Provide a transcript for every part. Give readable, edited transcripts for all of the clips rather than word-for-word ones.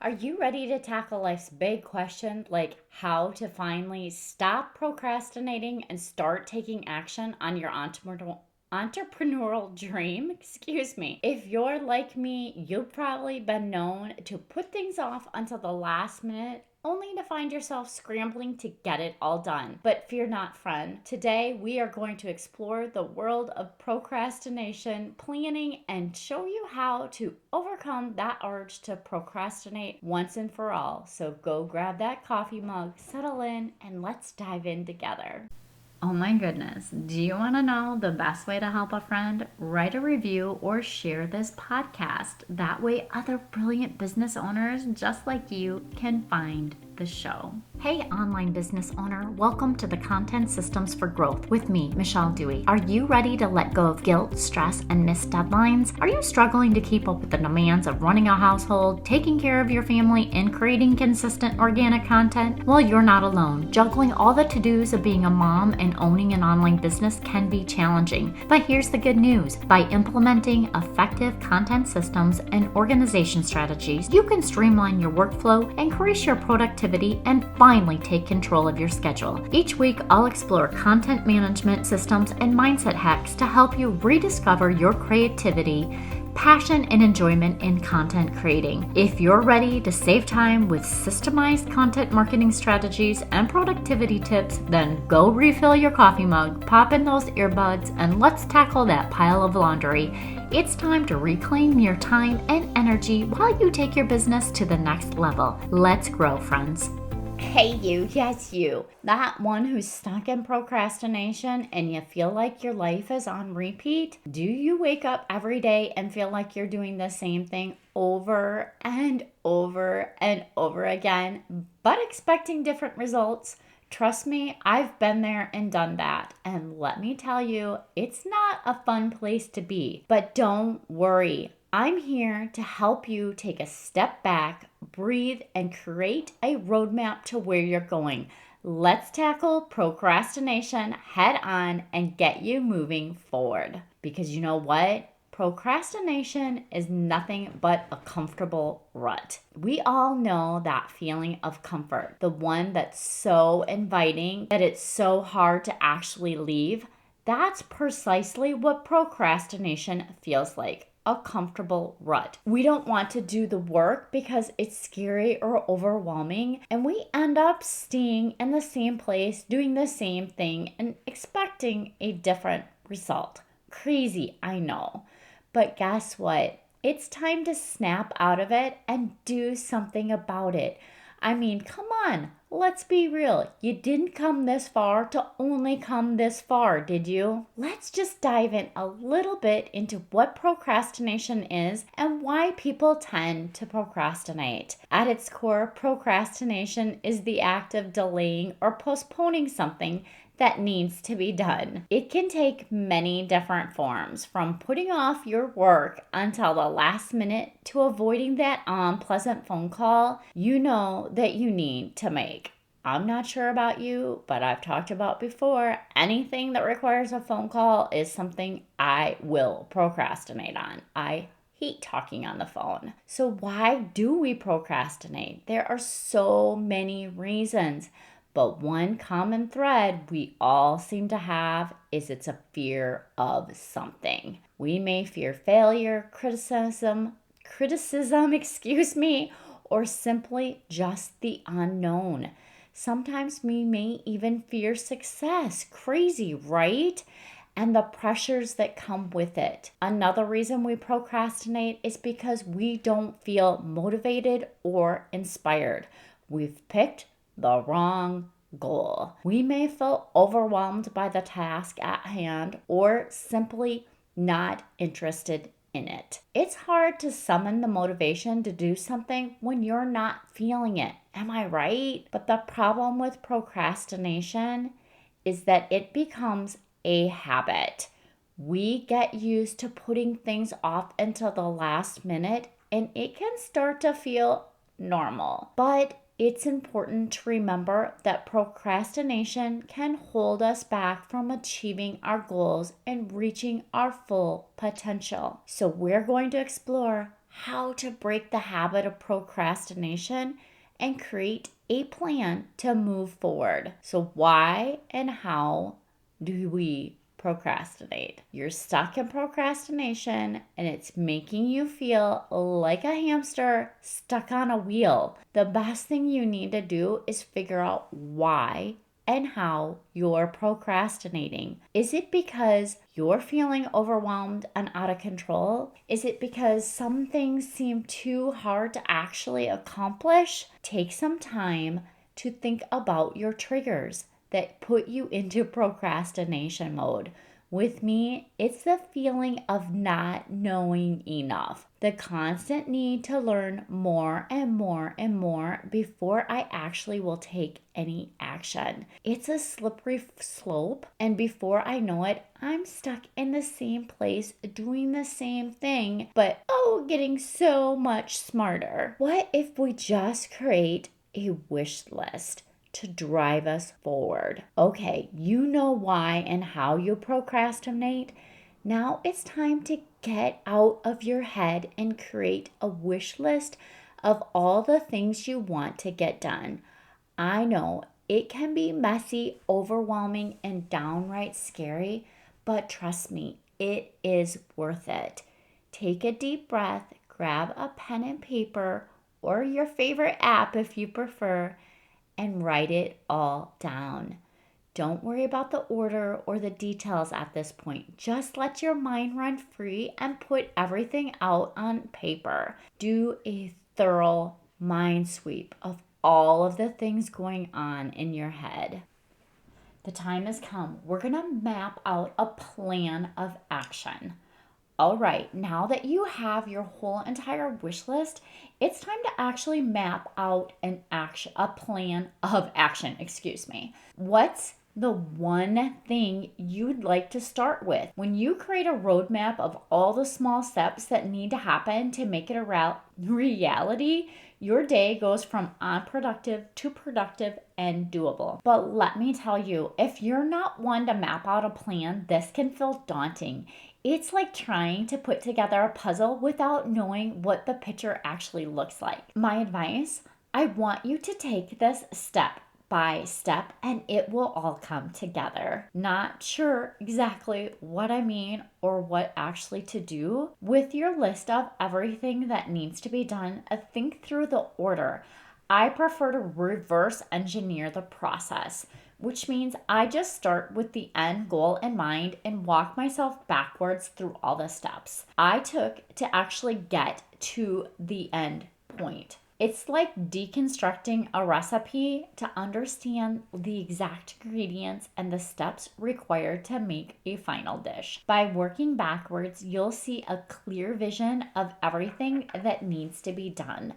Are you ready to tackle life's big question, like how to finally stop procrastinating and start taking action on your entrepreneurial dream? Excuse me. If you're like me, you've probably been known to put things off until the last minute only to find yourself scrambling to get it all done. But fear not, friend. Today, we are going to explore the world of procrastination, planning, and show you how to overcome that urge to procrastinate once and for all. So go grab that coffee mug, settle in, and let's dive in together. Oh my goodness. Do you want to know the best way to help a friend? Write a review or share this podcast. That way, other brilliant business owners just like you can find the show. Hey, online business owner, welcome to the Content Systems for Growth with me, Michelle Dewey. Are you ready to let go of guilt, stress, and missed deadlines? Are you struggling to keep up with the demands of running a household, taking care of your family, and creating consistent organic content? Well, you're not alone. Juggling all the to-dos of being a mom and owning an online business can be challenging. But here's the good news. By implementing effective content systems and organization strategies, you can streamline your workflow, increase your productivity, and finally take control of your schedule. Each week, I'll explore content management systems and mindset hacks to help you rediscover your creativity, passion, and enjoyment in content creating. If you're ready to save time with systemized content marketing strategies and productivity tips, then go refill your coffee mug, pop in those earbuds, and let's tackle that pile of laundry. It's time to reclaim your time and energy while you take your business to the next level. Let's grow, friends. Hey, you, yes, you. That one who's stuck in procrastination and you feel like your life is on repeat. Do you wake up every day and feel like you're doing the same thing over and over and over again, but expecting different results? Trust me, I've been there and done that. And let me tell you, it's not a fun place to be. But don't worry. I'm here to help you take a step back, breathe, and create a roadmap to where you're going. Let's tackle procrastination head on and get you moving forward. Because you know what? Procrastination is nothing but a comfortable rut. We all know that feeling of comfort, the one that's so inviting that it's so hard to actually leave. That's precisely what procrastination feels like. A comfortable rut. We don't want to do the work because it's scary or overwhelming, and we end up staying in the same place, doing the same thing, and expecting a different result. Crazy, I know. But guess what? It's time to snap out of it and do something about it. I mean, come on, let's be real. You didn't come this far to only come this far, did you? Let's just dive in a little bit into what procrastination is and why people tend to procrastinate. At its core, procrastination is the act of delaying or postponing something that needs to be done. It can take many different forms, from putting off your work until the last minute to avoiding that unpleasant phone call you know that you need to make. I'm not sure about you, but I've talked about before, anything that requires a phone call is something I will procrastinate on. I hate talking on the phone. So why do we procrastinate? There are so many reasons. But one common thread we all seem to have is it's a fear of something. We may fear failure, criticism, or simply just the unknown. Sometimes we may even fear success. Crazy, right? And the pressures that come with it. Another reason we procrastinate is because we don't feel motivated or inspired. We've picked the wrong goal. We may feel overwhelmed by the task at hand or simply not interested in it. It's hard to summon the motivation to do something when you're not feeling it. Am I right? But the problem with procrastination is that it becomes a habit. We get used to putting things off until the last minute, and it can start to feel normal. But it's important to remember that procrastination can hold us back from achieving our goals and reaching our full potential. So we're going to explore how to break the habit of procrastination and create a plan to move forward. So, why and how do we procrastinate? You're stuck in procrastination and it's making you feel like a hamster stuck on a wheel. The best thing you need to do is figure out why and how you're procrastinating. Is it because you're feeling overwhelmed and out of control? Is it because some things seem too hard to actually accomplish? Take some time to think about your triggers that put you into procrastination mode. With me, it's the feeling of not knowing enough, the constant need to learn more and more and more before I actually will take any action. It's a slippery slope, and before I know it, I'm stuck in the same place doing the same thing, but getting so much smarter. What if we just create a wish list to drive us forward? Okay, you know why and how you procrastinate. Now it's time to get out of your head and create a wish list of all the things you want to get done. I know it can be messy, overwhelming, and downright scary, but trust me, it is worth it. Take a deep breath, grab a pen and paper, or your favorite app if you prefer, and write it all down. Don't worry about the order or the details at this point. Just let your mind run free and put everything out on paper. Do a thorough mind sweep of all of the things going on in your head. The time has come. We're going to map out a plan of action. All right, now that you have your whole entire wish list, it's time to actually map out a plan of action, What's the one thing you'd like to start with? When you create a roadmap of all the small steps that need to happen to make it a reality, your day goes from unproductive to productive and doable. But let me tell you, if you're not one to map out a plan, this can feel daunting. It's like trying to put together a puzzle without knowing what the picture actually looks like. My advice, I want you to take this step by step and it will all come together. Not sure exactly what I mean or what actually to do with your list of everything that needs to be done. Think through the order. I prefer to reverse engineer the process, which means I just start with the end goal in mind and walk myself backwards through all the steps I took to actually get to the end point. It's like deconstructing a recipe to understand the exact ingredients and the steps required to make a final dish. By working backwards, you'll see a clear vision of everything that needs to be done.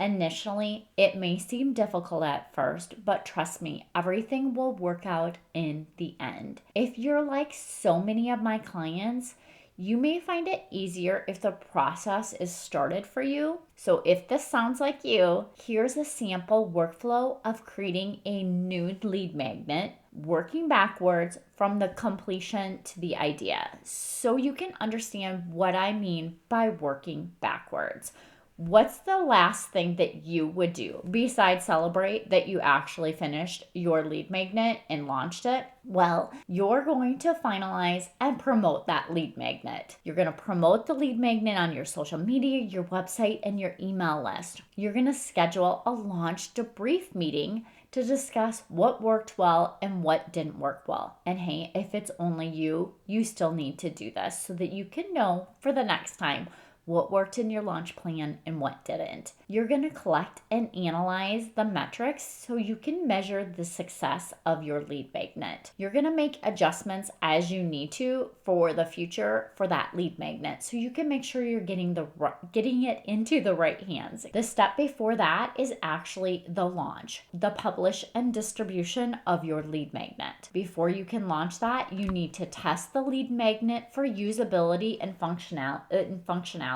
Initially, it may seem difficult at first, but trust me, everything will work out in the end. If you're like so many of my clients, you may find it easier if the process is started for you. So if this sounds like you, here's a sample workflow of creating a new lead magnet, working backwards from the completion to the idea, so you can understand what I mean by working backwards. What's the last thing that you would do besides celebrate that you actually finished your lead magnet and launched it? Well, you're going to finalize and promote that lead magnet. You're going to promote the lead magnet on your social media, your website, and your email list. You're going to schedule a launch debrief meeting to discuss what worked well and what didn't work well. And hey, if it's only you, you still need to do this so that you can know for the next time what worked in your launch plan and what didn't. You're going to collect and analyze the metrics so you can measure the success of your lead magnet. You're going to make adjustments as you need to for the future for that lead magnet so you can make sure you're getting it into the right hands. The step before that is actually the launch, the publish and distribution of your lead magnet. Before you can launch that, you need to test the lead magnet for usability and functionality.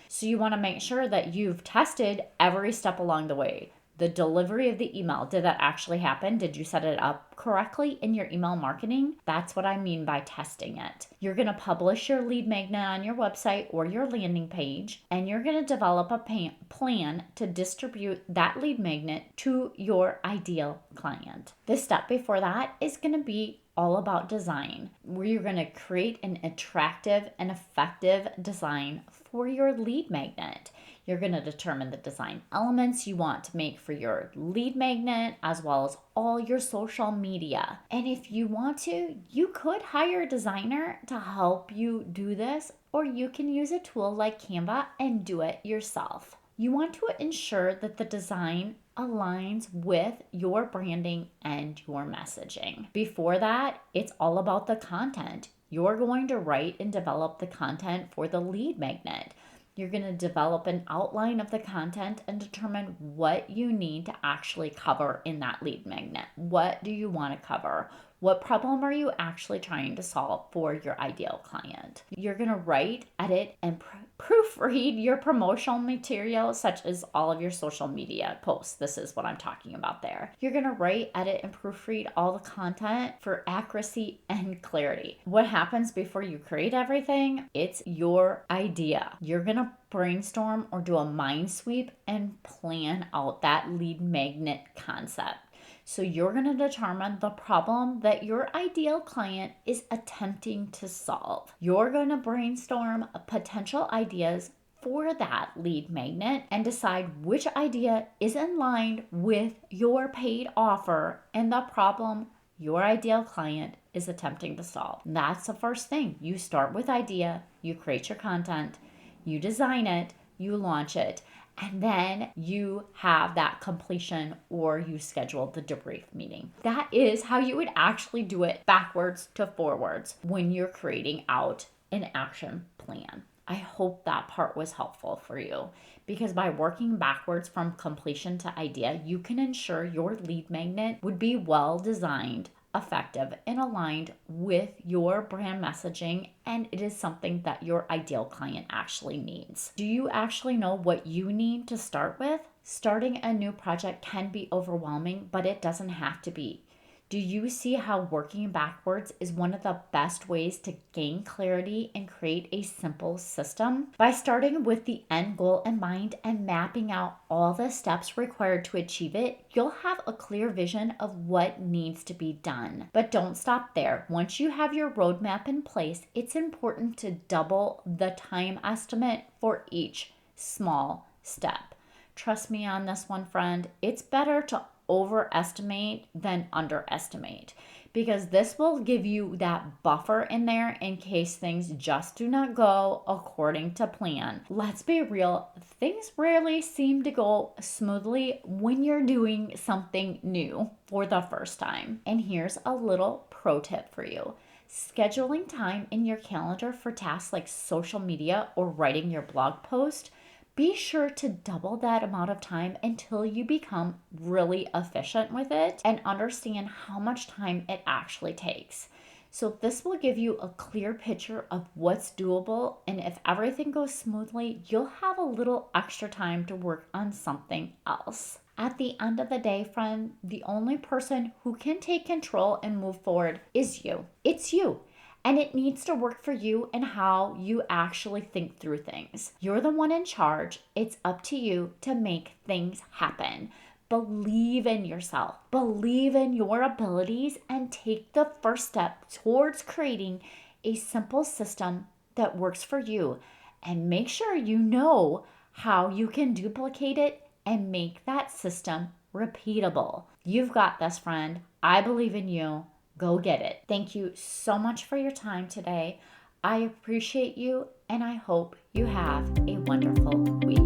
So you want to make sure that you've tested every step along the way. The delivery of the email, did that actually happen? Did you set it up correctly in your email marketing? That's what I mean by testing it. You're going to publish your lead magnet on your website or your landing page, and you're going to develop a plan to distribute that lead magnet to your ideal client. The step before that is going to be all about design, where you're going to create an attractive and effective design for your lead magnet. You're going to determine the design elements you want to make for your lead magnet, as well as all your social media. And if you want to, you could hire a designer to help you do this, or you can use a tool like Canva and do it yourself. You want to ensure that the design aligns with your branding and your messaging. Before that, it's all about the content. You're going to write and develop the content for the lead magnet. You're going to develop an outline of the content and determine what you need to actually cover in that lead magnet. What do you want to cover? What problem are you actually trying to solve for your ideal client? You're going to write, edit, and proofread your promotional material, such as all of your social media posts. This is what I'm talking about there. You're going to write, edit, and proofread all the content for accuracy and clarity. What happens before you create everything? It's your idea. You're going to brainstorm or do a mind sweep and plan out that lead magnet concept. So you're going to determine the problem that your ideal client is attempting to solve. You're going to brainstorm potential ideas for that lead magnet and decide which idea is in line with your paid offer and the problem your ideal client is attempting to solve. That's the first thing. You start with idea, you create your content, you design it, you launch it, and then you have that completion or you schedule the debrief meeting. That is how you would actually do it backwards to forwards when you're creating out an action plan. I hope that part was helpful for you, because by working backwards from completion to idea, you can ensure your lead magnet would be well designed, effective, and aligned with your brand messaging, and it is something that your ideal client actually needs. Do you actually know what you need to start with? Starting a new project can be overwhelming, but it doesn't have to be. Do you see how working backwards is one of the best ways to gain clarity and create a simple system? By starting with the end goal in mind and mapping out all the steps required to achieve it, you'll have a clear vision of what needs to be done. But don't stop there. Once you have your roadmap in place, it's important to double the time estimate for each small step. Trust me on this one, friend. It's better to overestimate than underestimate, because this will give you that buffer in there in case things just do not go according to plan. Let's be real, things rarely seem to go smoothly when you're doing something new for the first time. And here's a little pro tip for you. Scheduling time in your calendar for tasks like social media or writing your blog post, be sure to double that amount of time until you become really efficient with it and understand how much time it actually takes. So this will give you a clear picture of what's doable, and if everything goes smoothly, you'll have a little extra time to work on something else. At the end of the day, friend, the only person who can take control and move forward is you. It's you. And it needs to work for you and how you actually think through things. You're the one in charge. It's up to you to make things happen. Believe in yourself. Believe in your abilities and take the first step towards creating a simple system that works for you. And make sure you know how you can duplicate it and make that system repeatable. You've got this, friend. I believe in you. Go get it. Thank you so much for your time today. I appreciate you, and I hope you have a wonderful week.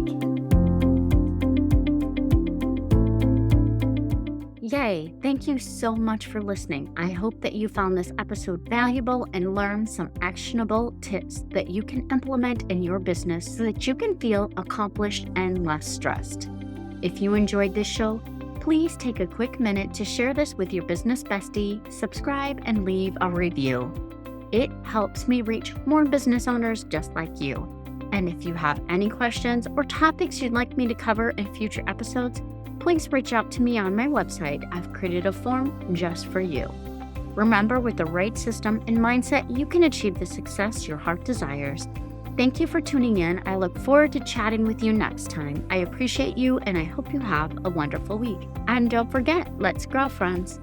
Yay! Thank you so much for listening. I hope that you found this episode valuable and learned some actionable tips that you can implement in your business so that you can feel accomplished and less stressed. If you enjoyed this show, please take a quick minute to share this with your business bestie, subscribe, and leave a review. It helps me reach more business owners just like you. And if you have any questions or topics you'd like me to cover in future episodes, please reach out to me on my website. I've created a form just for you. Remember, with the right system and mindset, you can achieve the success your heart desires. Thank you for tuning in. I look forward to chatting with you next time. I appreciate you, and I hope you have a wonderful week. And don't forget, let's grow, friends.